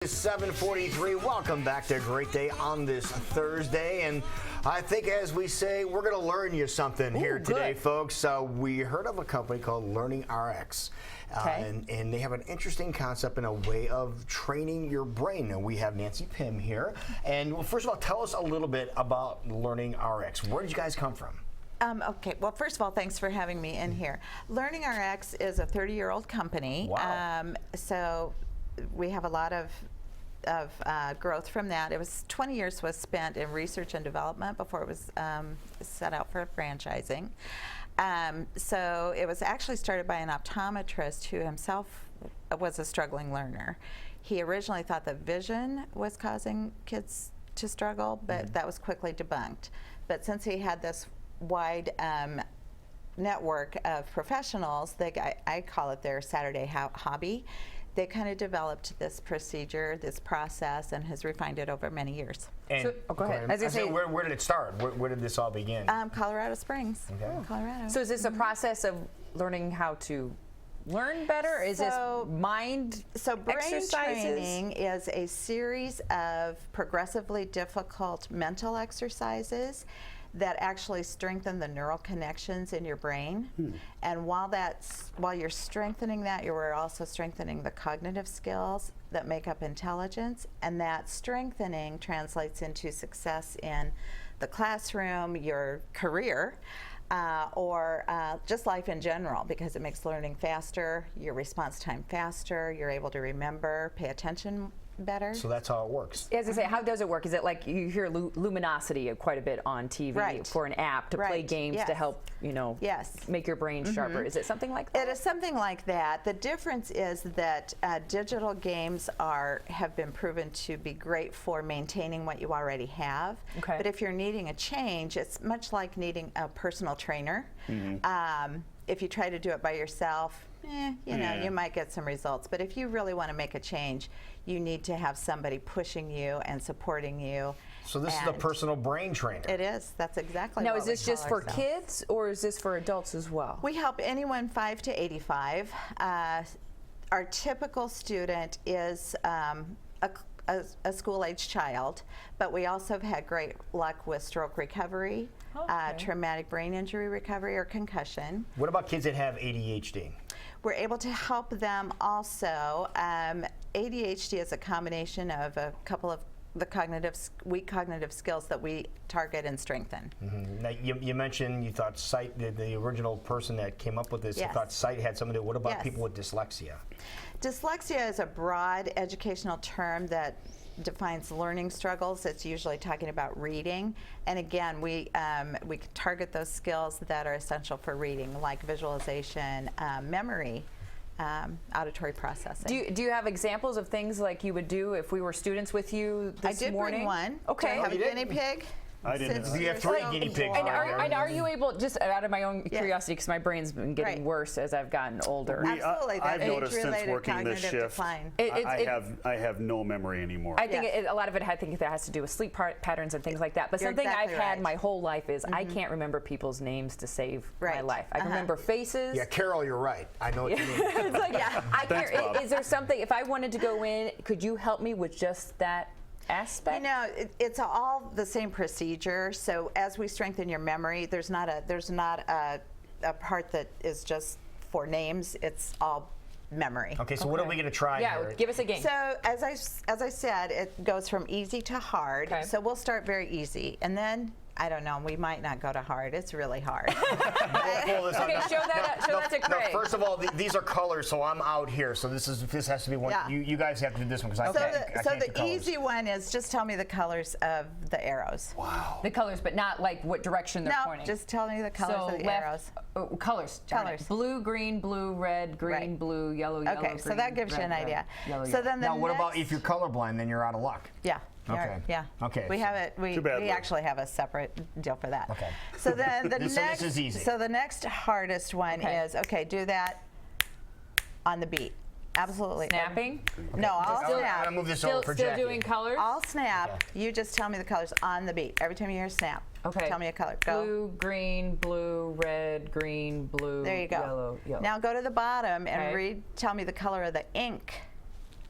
It's 7:43. Welcome back to a great day on this Thursday. And I think, as we say, we're going to learn you something here today, folks. We heard of a company called Learning RX. And they have an interesting concept and a way of training your brain. And we have Nancy Pym here. And well, first of all, tell us a little bit about Learning RX. Where did you guys come from? Okay, well, first of all, thanks for having me in here. Learning RX is a 30-year-old company. Wow. So we have a lot of growth from that. It was 20 years was spent in research and development before it was set out for franchising. So it was actually started by an optometrist who himself was a struggling learner. He originally thought that vision was causing kids to struggle, but that was quickly debunked. But since he had this wide network of professionals, I call it their Saturday hobby, they kind of developed this procedure, this process, and has refined it over many years. And go ahead. As I say, where did it start? Where did this all begin? Colorado Springs, Colorado. So is this a process of learning how to learn better? Is this mind brain exercises? training is a series of progressively difficult mental exercises that actually strengthen the neural connections in your brain. And while you're strengthening that, you're also strengthening the cognitive skills that make up intelligence, and that strengthening translates into success in the classroom, your career, or just life in general, because it makes learning faster, your response time faster, you're able to remember, pay attention better. So that's how it works. As I say, how does it work? Is it like you hear Luminosity quite a bit on TV for an app to play games to help, make your brain sharper? Is it something like that? It is something like that. The difference is that digital games have been proven to be great for maintaining what you already have. But if you're needing a change, it's much like needing a personal trainer. If you try to do it by yourself, you might get some results. But if you really want to make a change, you need to have somebody pushing you and supporting you. So this is a personal brain trainer. It is. That's exactly now, what is this just for kids, or is this for adults as well? We help anyone 5 to 85. Our typical student is a school-age child, but we also have had great luck with stroke recovery, traumatic brain injury recovery, or concussion. What about kids that have ADHD? We're able to help them also. ADHD is a combination of a couple of the weak cognitive skills that we target and strengthen. Now, you mentioned you thought sight, the original person that came up with this, you thought sight had something to do. What about people with dyslexia? Dyslexia is a broad educational term that defines learning struggles. It's usually talking about reading, and again, we target those skills that are essential for reading, like visualization, memory, auditory processing. Do you have examples of things like you would do if we were students with you this morning? I did bring one. Okay. Do I have a guinea pig? I didn't. You have 3 guinea pigs. And are you able, just out of my own curiosity, because my brain's been getting worse as I've gotten older. Absolutely. I've noticed since working this shift, I have no memory anymore. I think a lot of it, that has to do with sleep patterns and things like that. But something I've had my whole life is I can't remember people's names to save my life. I remember faces. Yeah, Carol, you're right. I know what you mean. It's like, I can't. Is there something, if I wanted to go in, could you help me with just that aspect? It's all the same procedure. So as we strengthen your memory, there's not a part that is just for names. It's all memory. Okay, so what are we going to try here? Give us a game. So as I said, it goes from easy to hard. So we'll start very easy, and then I don't know, we might not go to hard. It's really hard. Okay, show that to Craig. First of all, these are colors, so I'm out here. So this has to be one. You guys have to do this one, because I can't. So the easy one is just tell me the colors of the arrows. Wow. The colors, but not like what direction they're pointing. No, just tell me the colors of the arrows. Colors. Blue, green, blue, red, green, blue, yellow, yellow, green, so that gives you an idea. Yellow, so then now, what about if you're colorblind? Then you're out of luck. Yeah. Okay. Yeah. Okay. We have it. We actually have a separate deal for that. Okay. So then this is easy. So the next hardest one is do that on the beat. Absolutely. Snapping? Okay. No, I'll snap. I'm gonna move this over for Still Jackie. doing colors? I'll snap. Okay. You just tell me the colors on the beat. Every time you hear a snap. Okay. Tell me a color. Go. Blue, green, blue, red, green, blue, there you go. Yellow, yellow. Now go to the bottom and tell me the color of the ink.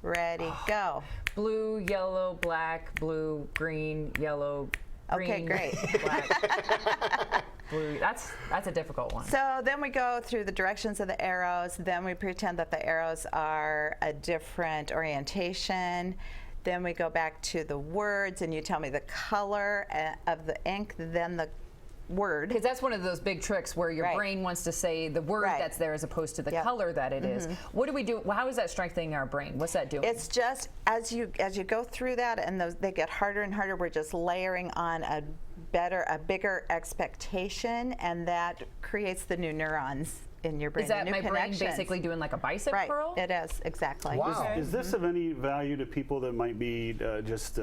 Ready, go. blue, yellow, black, blue, green, yellow, green. Okay, great. Black, blue. That's a difficult one. So then we go through the directions of the arrows. Then we pretend that the arrows are a different orientation. Then we go back to the words, and you tell me the color of the ink, then the word. Because that's one of those big tricks where your brain wants to say the word that's there as opposed to the color that it is. What do we do? How is that strengthening our brain? What's that doing? It's just as you go through that, and they get harder and harder, we're just layering on a bigger expectation, and that creates the new neurons in your brain. Is that my brain basically doing like a bicep curl? It is, exactly. Wow. Is this of any value to people that might be just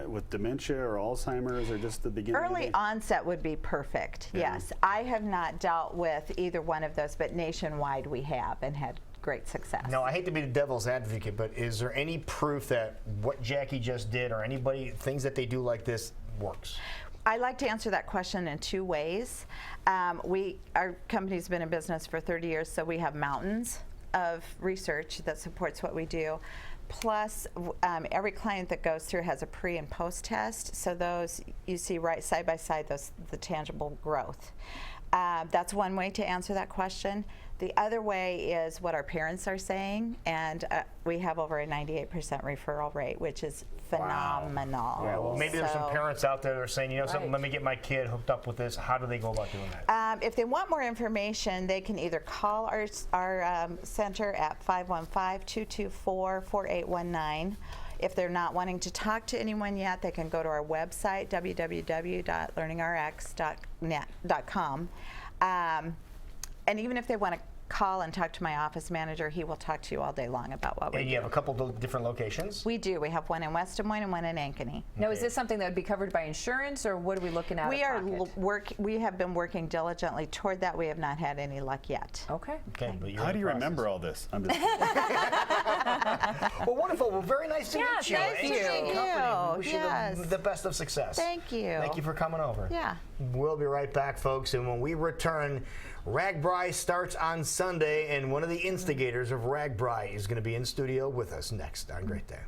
with dementia or Alzheimer's, or just the beginning? Early onset would be perfect, yes. I have not dealt with either one of those, but nationwide we have and had great success. Now, I hate to be the devil's advocate, but is there any proof that what Jackie just did, or anybody, things that they do like this, works? I like to answer that question in two ways. Our company's been in business for 30 years, so we have mountains of research that supports what we do. Plus, every client that goes through has a pre and post test, so those you see right side by side, the tangible growth. That's one way to answer that question. The other way is what our parents are saying, and we have over a 98% referral rate, which is phenomenal. Yeah, well, maybe there's some parents out there that are saying, you know something, let me get my kid hooked up with this. How do they go about doing that? If they want more information, they can either call our center at 515-224-4819. If they're not wanting to talk to anyone yet, they can go to our website, www.learningrx.com. And even if they want to call and talk to my office manager, he will talk to you all day long about what we do. And you have a couple of different locations? We do. We have one in West Des Moines and one in Ankeny. Now, is this something that would be covered by insurance, or what are we looking at? We have been working diligently toward that. We have not had any luck yet. Okay. But how do you remember all this? I'm just well, wonderful. Well, very nice to meet you. Thank you. We wish you the best of success. Thank you. Thank you for coming over. Yeah. We'll be right back, folks. And when we return, RAGBRAI starts on Sunday, and one of the instigators of RAGBRAI is going to be in studio with us next on Great Day.